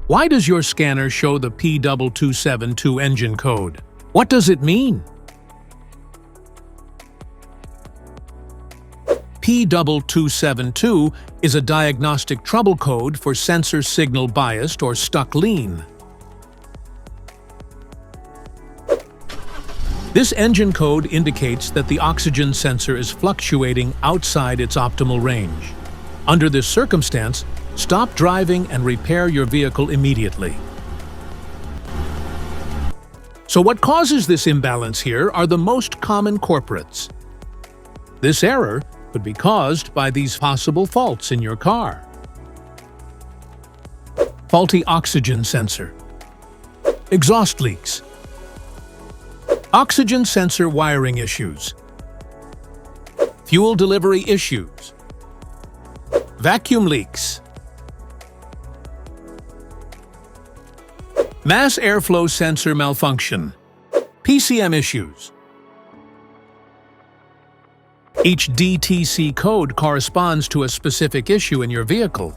Why does your scanner show the P2272 engine code? What does it mean? P2272 is a diagnostic trouble code for sensor signal biased or stuck lean. This engine code indicates that the oxygen sensor is fluctuating outside its optimal range. Under this circumstance, stop driving and repair your vehicle immediately. So what causes this imbalance here are the most common culprits. This error could be caused by these possible faults in your car. Faulty oxygen sensor. Exhaust leaks. Oxygen sensor wiring issues. Fuel delivery issues. Vacuum leaks. Mass airflow sensor malfunction. PCM issues. Each DTC code corresponds to a specific issue in your vehicle.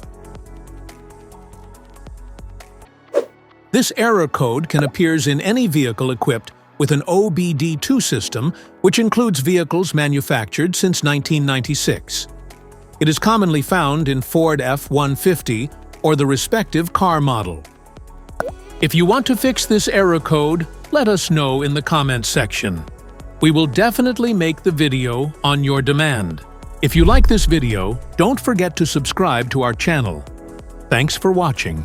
This error code can appear in any vehicle equipped with an OBD2 system, which includes vehicles manufactured since 1996. It is commonly found in Ford F-150 or the respective car model. If you want to fix this error code, let us know in the comments section. We will definitely make the video on your demand. If you like this video, don't forget to subscribe to our channel. Thanks for watching.